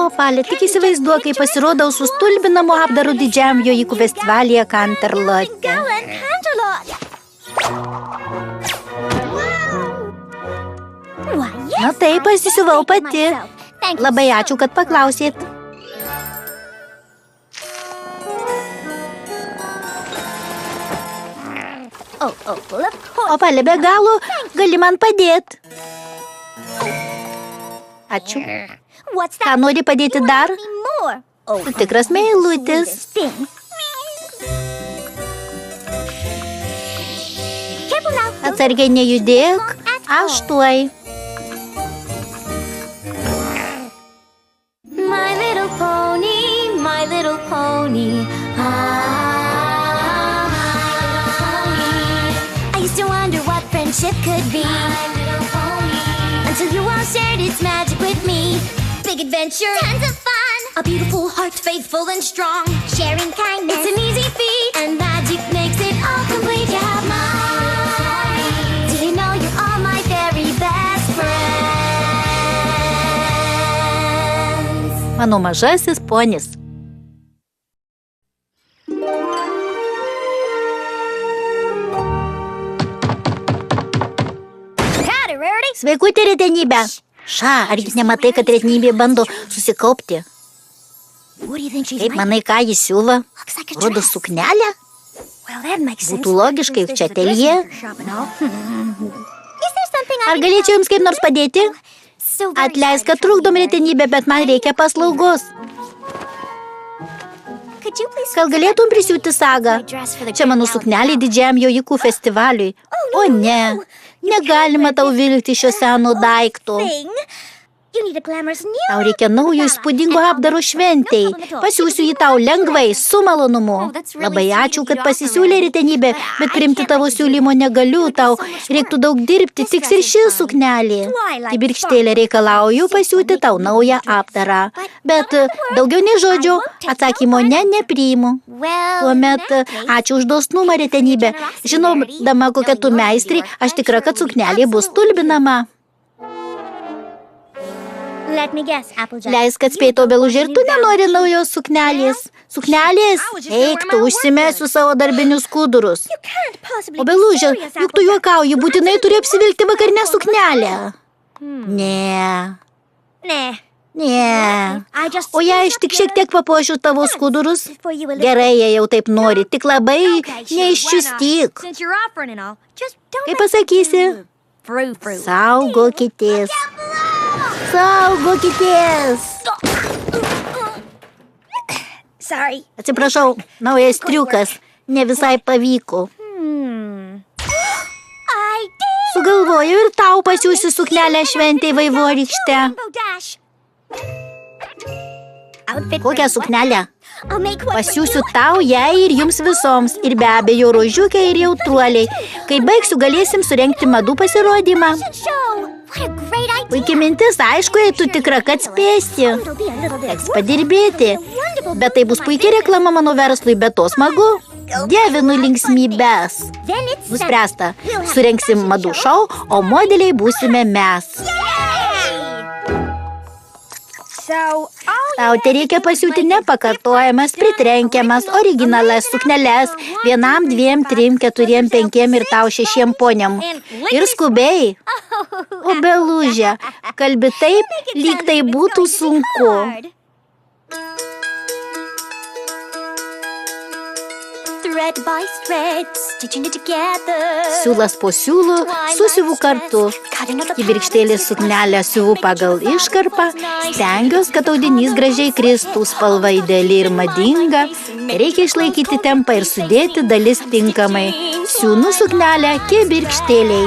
Opalė, tik įsivaizduok, kai pasirodau su stulbinamu apdaru didžiam jojikų festivalyje Canterlote. Na taip, pasisiuvau pati. Labai ačiū, kad paklausėt. Opalė, be galo, gali man padėti. Ačiū. Ką nori padėti dar? Tu tikras meilutis. Atsargiai nejudėk, aš tuoj. My little pony, I used to wonder what friendship could be, until you all shared its magic with me. Big adventure, tons of fun, a beautiful heart, faithful and strong, sharing kindness, it's an easy feat, and magic makes it all complete. You have mine. Do you know you're all my very best friends? Mano mažasis ponis. Sveikutė, retenybė. Ar jūs nematai, kad retenybė bando susikaupti? Kaip manai, ką jis siūlo? Rodo suknelę? Būtų logiškai, čia ateljė. Ar galėčiau jums kaip nors padėti? Atleisk, kad trukdom retenybę, bet man reikia paslaugos. Gal galėtum prisiūti sagą? Čia mano suknelė didžiam jojikų festivaliui. O ne, negalima tau vilkti šio seno daikto. Tau reikia naujo įspūdingo apdaro šventei. Pasiūsiu jį tau lengvai, su malonumu. Labai ačiū, kad pasisiūlė retenybė, bet priimti tavo siūlymo negaliu. Tau reiktų daug dirbti, tiks ir ši suknelė. Kibirkštėlė reikalauju pasiūti tau naują apdarą. Bet daugiau nei žodžio, atsakymo nepriimu. Tuomet ačiū už dosnumą, retenybė. Žinodama, kokia tu meistri, aš tikra, kad suknelė bus stulbinama. Leisk, kad spėtų Obelužė, ir tu nenori naujos suknelės. Suknelės? Eik, tu užsimesiu savo darbinius skudurus. Obelužė, juk tu juokauji, būtinai turi apsivilkti vakarinę suknelę. Ne. O jei aš tik šiek tiek papuošiu tavo skudurus? Gerai, jei jau taip nori, tik labai neiščiustyk. Kaip pasakysi? Saugokitės. Saugokitės. Atsiprašau, naujas triukas. Ne visai pavyko. Sugalvojau ir tau pasiūsiu suknelę šventei vaivorykšte. Kokią suknelę? Pasiūsiu tau, jai ir jums visoms. Ir be abejo rožiukai ir jautruoliai. Kai baigsiu, galėsim surengti madų pasirodymą. Puikiai mintis, aišku, jei tu tikra, kad spėsi. Teks padirbėti. Bet tai bus puikiai reklama mano verslui, bet to smagu. Dievinu linksmybės. Nuspręsta, surengsim madų šou, o modeliai būsime mes. Tau tereikia pasiūti nepakartojamas, pritrenkiamas, originalias sukneles 1, 2, 3, 4, 5 ir tau 6 poniam. Ir skubiai. Obelužė, kalbi taip, lyg tai būtų sunku. Siūlas po siūlų susiuvu kartu. Kibirkštėlės suknelę siuvu pagal iškarpą. Stengiuos, kad audinys gražiai kristų, spalva ideali ir madinga. Reikia išlaikyti tempą ir sudėti dalis tinkamai. Siūnu suknelę kibirkštėliai.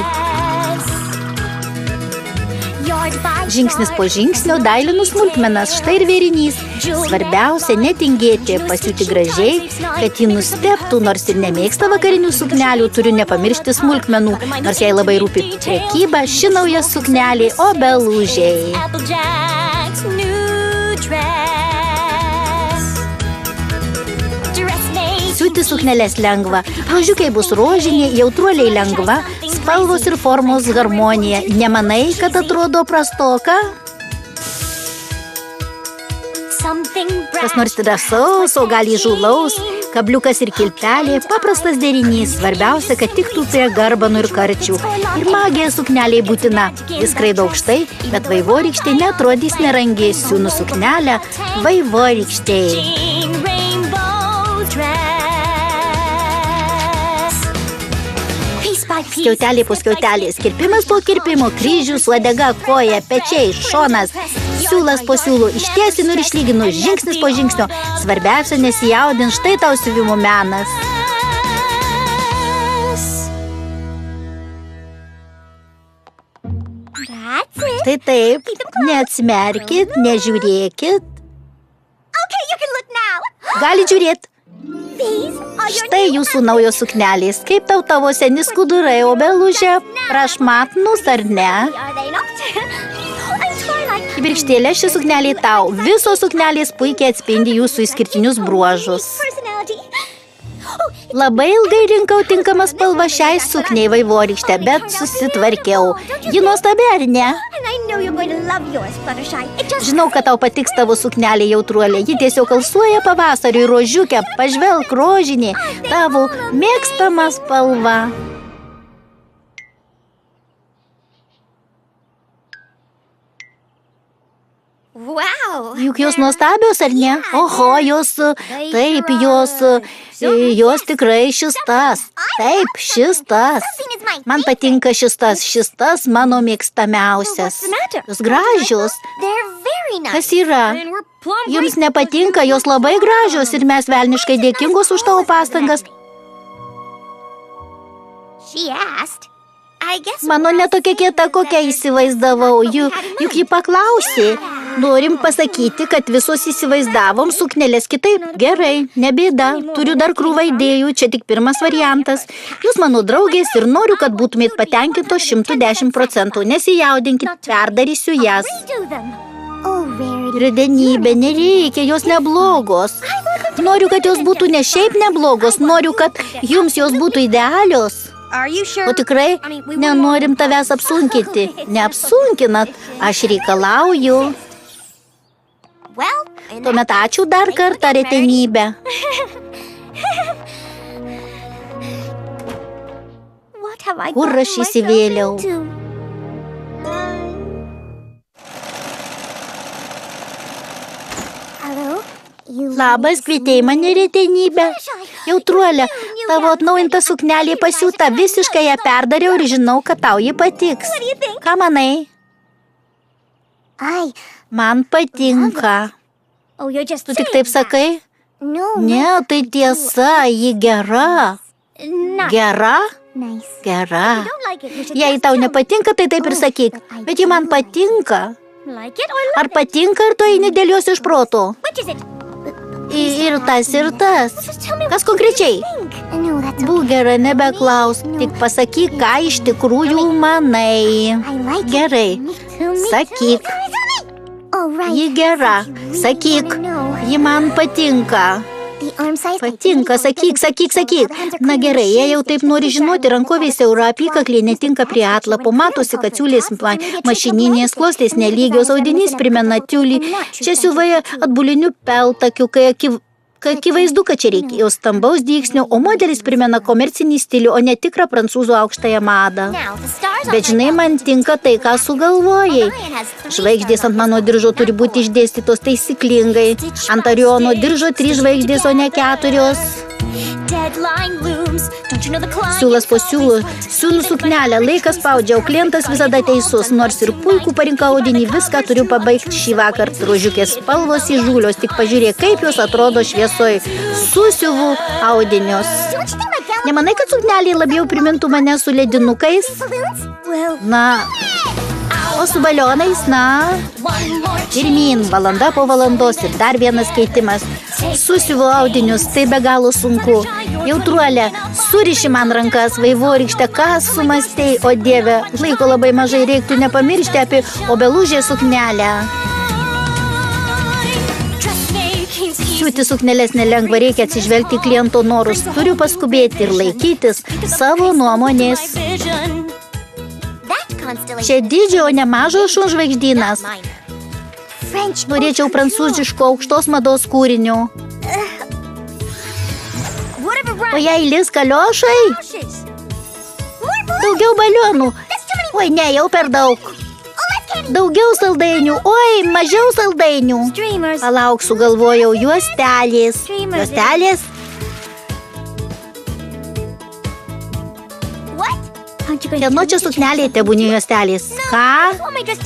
Žingsnis po žingsnio dailinu smulkmenas, štai ir vėrinys. Svarbiausia netingėti, pasiūti gražiai, kad jį nustebtų, nors ir nemėgsta vakarinių suknelių, turiu nepamiršti smulkmenų, nors jai labai rūpi prekyba, ši nauja suknelė Obelužei. siūti sukneles lengva. Rožiukai bus rožiniai, jautruoliai lengva, spalvos ir formos harmonija. Nemanai, kad atrodo prastoka? Kas nors drąsaus, o gal įžūlaus, kabliukas ir kilpelė, paprastas derinys, svarbiausia, kad tiktų prie garbanų ir karčių. Ir magija sukneliai būtina. Jis skraido aukštai, bet vaivorykštė netrodys nerangiai. Siūnu suknelę vaivorykštei. Skiautelė po skiautelės, kirpimas po kirpimo, kryžius, uodega, koja, pečiai, šonas, siūlas po siūlų, ištiesinu ir išlyginu, žingsnis po žingsnio. Svarbiausia nesijaudin, štai tau siuvimo menas. Tai taip, neatsimerkit, nežiūrėkit. Galit žiūrėt. Štai jūsų naujos suknelės. Kaip tavo seni skudurai, obelužė, prašmatnus ar ne? Kibirkštėlė, ši suknelė tau. Visos suknelės puikiai atspindi jūsų išskirtinius bruožus. Labai ilgai rinkau tinkamą spalvą šiai sukniai vaivorykštę, bet susitvarkiau. Ji nuostabi, ar ne? Žinau, kad tau patiks tavo suknelė jautruolė. Ji tiesiog alsuoja pavasariui rožiukę. Pažvelk, rožinė, tavo mėgstama spalva. Juk jos nuostabios, ar ne? Oho, jos tikrai šis tas. Taip, šis tas. Man patinka šis tas mano mėgstamiausias. Jos gražios. Kas yra? Jums nepatinka, jos labai gražios ir mes velniškai dėkingos už tavo pastangas. Mano netokia kieta, kokia įsivaizdavau. Juk ji paklausė. Norim pasakyti, kad visos įsivaizdavom sukneles kitaip. Gerai, nebėda. Turiu dar krūvą idėjų, čia tik pirmas variantas. Jūs mano draugės ir noriu, kad būtumėt patenkintos 110%. Nesijaudinkit, perdarysiu jas. Redenybė, nereikia, jos neblogos. Noriu, kad jos būtų ne šiaip neblogos, noriu, kad jums jos būtų idealios. O tikrai nenorim tavęs apsunkinti. Neapsunkinat, aš reikalauju. Tuomet ačiū dar kartą, retenybė. Kur aš įsivėliau? Labas, kvietei mane, retenybė. Jautruolė, tavo atnaujinta suknelė pasiūta, visiškai ją perdariau ir žinau, kad tau ji patiks. Ką manai? Man patinka. Tu tik taip sakai? Ne, tai tiesa, ji gera. Gera? Gera. Jei tau nepatinka, tai taip ir sakyk. Bet ji man patinka. Ar patinka ir tu eini dėl jos iš proto? Ir tas. Kas konkrečiai? Būk gera, nebeklaus. Tik pasakyk, ką iš tikrųjų manai. Gerai. Sakyk. Ji gera. Sakyk. Ji man patinka. Patinka, sakyk. Na gerai, jei jau taip nori žinoti, rankovė siaura, apykaklė netinka prie atlapo, matosi, kad siūlės mašininės, klostės nelygios, audinys primena tiulį, čia siuvoje atbulinių peltakių, kai akivaizdu, kad čia reikėjo stambaus dygsnio, o modelis primena komercinį stilių, o ne tikrą prancūzų aukštąją madą. Bet žinai, man tinka tai, ką sugalvojai. Žvaigždės ant mano diržo turi būti išdėstytos taisyklingai. Ant Oriono diržo 3 žvaigždės, o ne 4. Siūlas po siūlų, siūlų suknelę, laikas spaudžia, o klientas visada teisus, nors ir puikų parinka audinį, viską turiu pabaigti šį vakar. Rožiukės spalvos įžūlios, tik pažiūrėk, kaip jos atrodo šviesoj. Susiuvu audinius. Nemanai, kad suknelė labiau primintų mane su ledinukais? Na, o su balionais, na, pirmyn, valanda po valandos ir dar vienas keitimas. Susiuvu audinius, tai be galo sunku. Jautruolė, suriši man rankas, vaivorykštę, ką sumastei, o dieve, laiko labai mažai, reiktų nepamiršti apie obelužę suknelę. Siūti sukneles nelengva, reikia atsižvelgti į kliento norus. Turiu paskubėti ir laikytis savo nuomonės. Čia didžio, o ne mažo šunžvaigždynas. Norėčiau prancūziško aukštos mados kūrinių. O jei lis kaliošai? Daugiau balionų. Oi, ne, jau per daug. Daugiau saldainių. Oi, mažiau saldainių. Palauk, sugalvojau juostelės. Juostelės? Kieno čia suknelė tebūnė juostelės? Ką?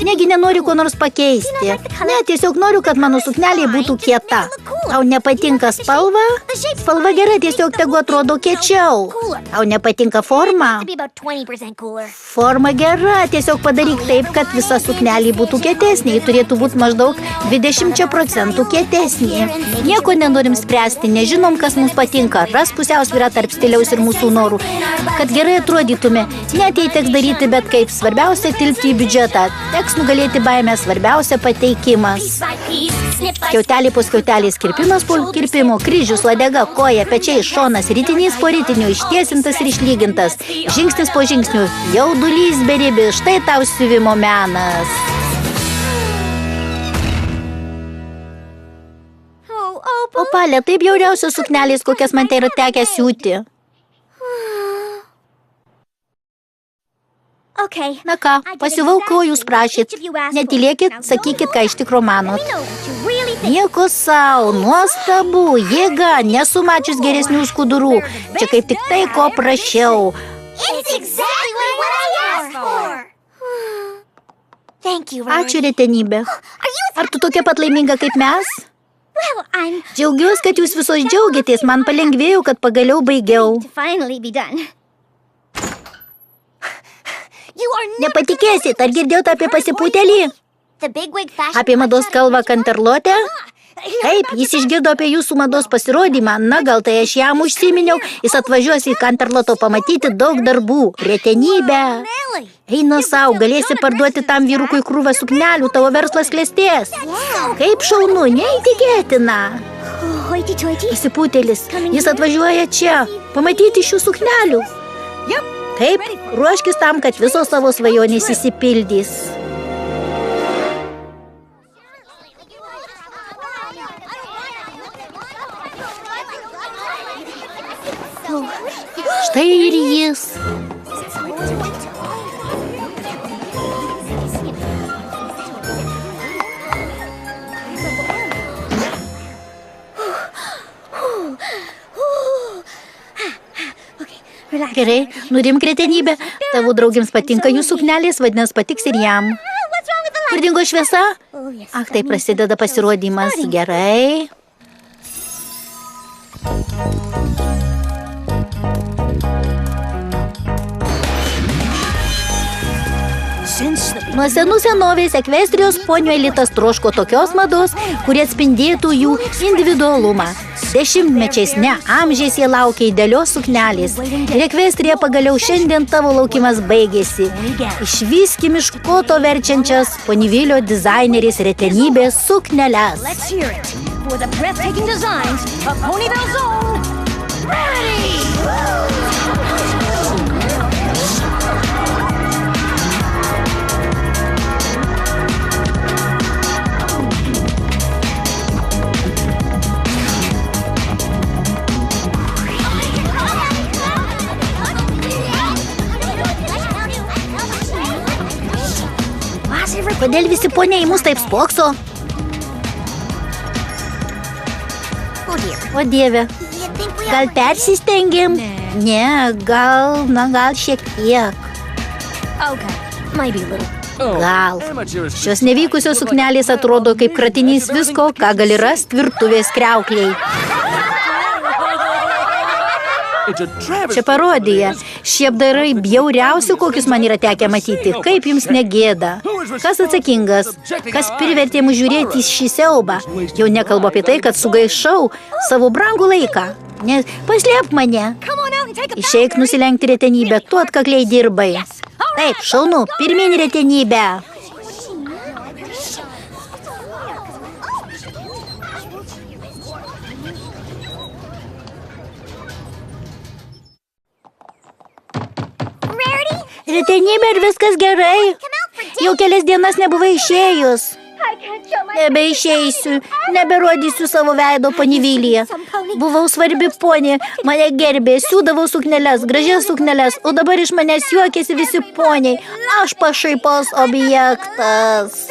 Negi nenoriu ko nors pakeisti. Ne, tiesiog noriu, kad mano suknelė būtų kieta. Tau nepatinka spalva? Spalva gera, tiesiog tegu atrodo kiečiau. Tau nepatinka forma? Forma gera, tiesiog padaryk taip, kad visa suknelė būtų kietesnė. Ji turėtų būti maždaug 20% kietesnė. Nieko nenorim spręsti, nežinom, kas mums patinka. Ras pusiausvyrą tarp stiliaus ir mūsų norų. Kad gerai atrodytume, net jei teks daryti bet kaip, svarbiausia tilpti į biudžetą. Teks nugalėti baimę, svarbiausia pateikimas. Skiautelė po skiautelės, kirpimas po kirpimo, kryžius, uodega, koja, pečiai, šonas, ritinys po ritinių, ištiesintas ir išlygintas. Žingsnis po žingsnių, jaudulys beribis, štai tau siuvimo menas. Opalė, taip bjauriausios suknelės, kokias man tai yra tekę siūti. Na ką, pasiuvau, ko jūs prašyt. Netylėkit, sakykit, ką iš tikro manot. Nieko sau, nuostabu, jėga, nesu mačius geresnių skudurų. Čia kaip tik tai, ko prašiau. Ačiū, retenybė. Ar tu tokia pat laiminga kaip mes? Džiaugiuosi, kad jūs visos džiaugiatės, man palengvėjo, kad pagaliau baigiau. Nepatikėsit, ar girdėjot apie pasipūtelį? Apie mados kalvą Kanterlotę? Taip, jis išgirdo apie jūsų mados pasirodymą. Na, gal tai aš jam užsiminiau. Jis atvažiuos į Kanterloto pamatyti daug darbų. Retenybę. Eina sau, galėsi parduoti tam vyrukui krūvą suknelių, tavo verslas klestės. Kaip šaunu, neįtikėtina. Pasipūtelis, jis atvažiuoja čia, pamatyti šių suknelių. Taip, ruoškis tam, kad visos savo svajonės išsipildys. Štai ir jis. Gerai, nurimk, retenybė. Tavo draugiams patinka jų suknelės, vadinasi patiks ir jam. Kur dingo šviesa? Ach, tai prasideda pasirodymas. Gerai. Nuo senų senovės Ekvestrijos ponių elitas troško tokios mados, kurie atspindėtų jų individualumą. Dešimtmečiais, ne amžiais jie laukia idealios suknelės. Ir Ekvestrija pagaliau šiandien tavo laukimas baigėsi. Išvyskim iš koto verčiančias ponivilio dizainerės retenybės sukneles. Kodėl visi ponia į mus taip spokso? O dieve, gal persistengėm? Ne, gal šiek tiek. Gal. Šios nevykusios suknelės atrodo kaip kratinys visko, ką gali rasti virtuvės kriaukliai. Čia parodija. Šie apdarai bjauriausi, kokius man yra tekę matyti. Kaip jums negėda? Kas atsakingas? Kas privertė mus žiūrėti į šį siaubą? Jau nekalbu apie tai, kad sugaišau savo brangų laiką. Paslėpk mane. Išeik nusilenkti retenybę, tu atkakliai dirbai. Taip, šaunu, pirmyn retenybę. Retenybė, ar viskas gerai? Jau kelias dienas nebuvai išėjus. Nebeišeisiu, neberodysiu savo veido ponivylyje. Buvau svarbi ponė, mane gerbė, siūdavau sukneles, gražias sukneles, o dabar iš manęs juokėsi visi poniai. Aš pašaipos objektas.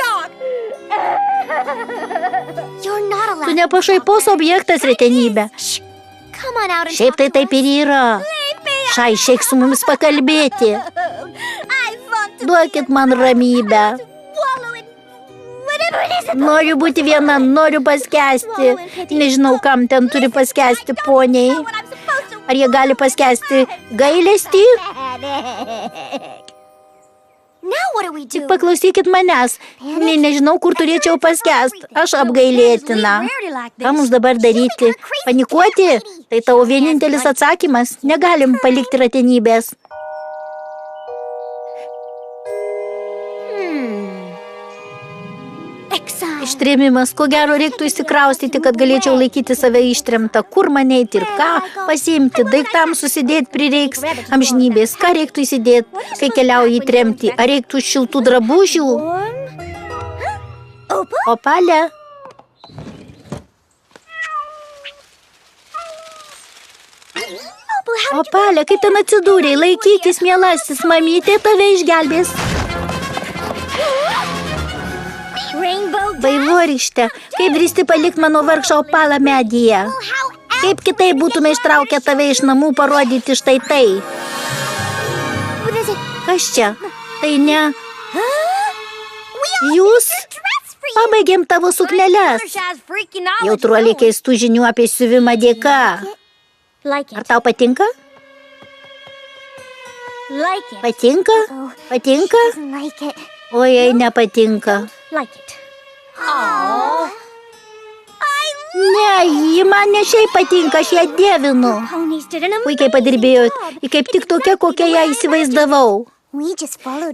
Tu ne pašaipos objektas, Retenybė. Šiaip tai taip ir yra. Šai, išeik su mumis pakalbėti. Duokit man ramybę. Noriu būti viena, noriu paskęsti. Nežinau, kam ten turi paskęsti poniai. Ar jie gali paskęsti gailestį? Tik paklausykit manęs. Nežinau, kur turėčiau paskęst. Aš apgailėtina. Ką mums dabar daryti? Panikuoti? Tai tavo vienintelis atsakymas. Negalim palikti Retenybės. Ištrėmimas, ko gero reiktų įsikraustyti, kad galėčiau laikyti save ištremtą. Kur mane eiti ir ką pasiimti, daiktams susidėti prireiks amžinybės. Ką reiktų įsidėti, kai keliauji į tremtį? Ar reiktų šiltų drabužių? Opalė? Opalė, kaip ten atsidūrei? Laikykis, mielasis, mamytė tave išgelbės. Vaivorykšte, kaip drįsti palikti mano vargšą Opalą medyje? Kaip kitaip būtume ištraukę tave iš namų parodyti štai tai? Kas čia? Tai ne... Jūs? Pabaigėm tavo sukneles. Jautruoliai keistų žinių apie siuvimą dėka. Ar tau patinka? Patinka? Patinka? Oi, nepatinka. Ne, ji man ne šiaip patinka, aš ją dievinu. Puikiai padirbėjot, ji kaip tik tokia, kokią ją įsivaizdavau.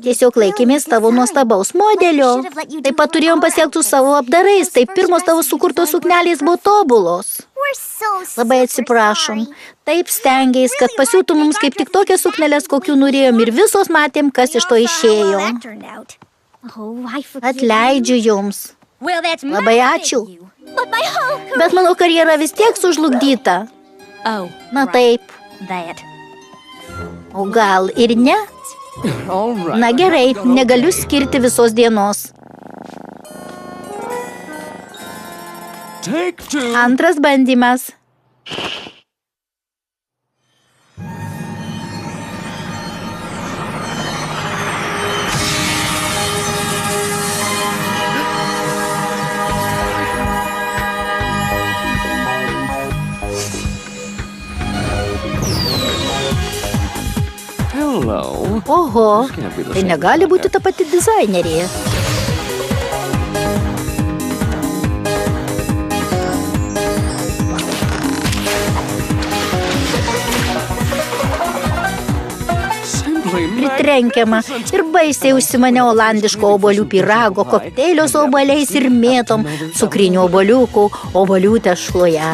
Tiesiog laikėmės tavo nuostabaus modelio. Taip pat turėjom pasiekti savo apdarais, taip pirmos tavo sukurtos suknelės buvo tobulos. Labai atsiprašom. Taip stengiais, kad pasiūtų mums kaip tik tokias sukneles, kokių norėjom ir visos matėm, kas iš to išėjo. Atleidžiu jums. Labai ačiū. Bet mano karjera vis tiek sužlugdyta. Na taip. O gal ir ne? Na gerai, negaliu skirti visos dienos. Antras bandymas. Oho, tai negali būti ta pati dizainerė. Pritrenkiama ir baisiai užsimanė olandiško obuolių pyrago, kokteilio su obuoliais ir mėtom, cukrinių obuoliukų, obuolių tešloje.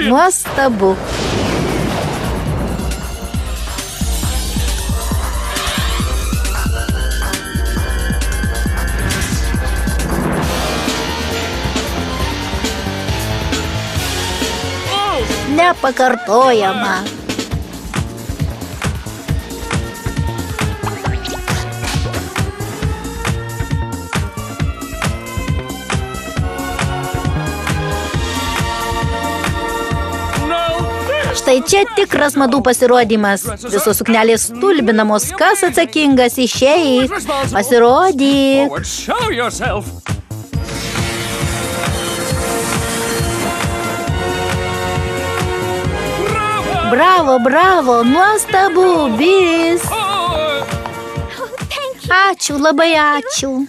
Nuostabu. Nepakartojama. Štai čia tikras madų pasirodymas. Visos suknelės stulbinamos. Kas atsakingas? Išeik. Pasirodyk. Bravo, bravo. Nuostabu. Bis. Ačiū, labai ačiū.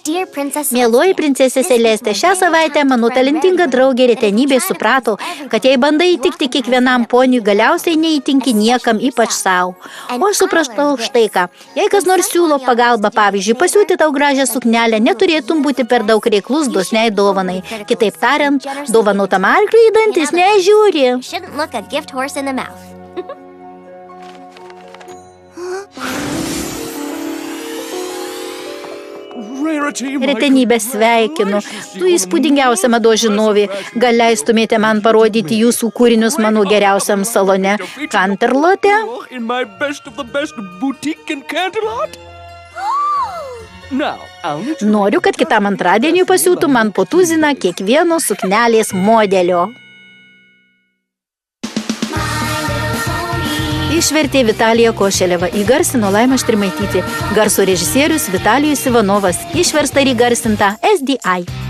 Mieloji princesė Celestė, šią savaitę mano talentinga draugė retenybė suprato, kad jei bandai įtikti kiekvienam poniui, galiausiai neįtinki niekam, ypač savo. O aš supratau štai ką. Jei kas nors siūlo pagalbą, pavyzdžiui, pasiūti tau gražią suknelę, neturėtum būti per daug reiklus dosniai dovanai. Kitaip tariant, dovanotam arkliui į dantis nežiūri. Retenybę sveikinu. Tu įspūdingiausia mados žinovė. Gal leistumėte man parodyti jūsų kūrinius mano geriausiam salone Canterlote? Noriu, kad kitam antradieniui pasiūtų man po tuziną kiekvieno suknelės modelio. Išvertė Vitalija Košeleva, įgarsino Laima Štrimaitytė, garso režisierius Vitalijus Ivanovas, išversta ir įgarsinta SDI.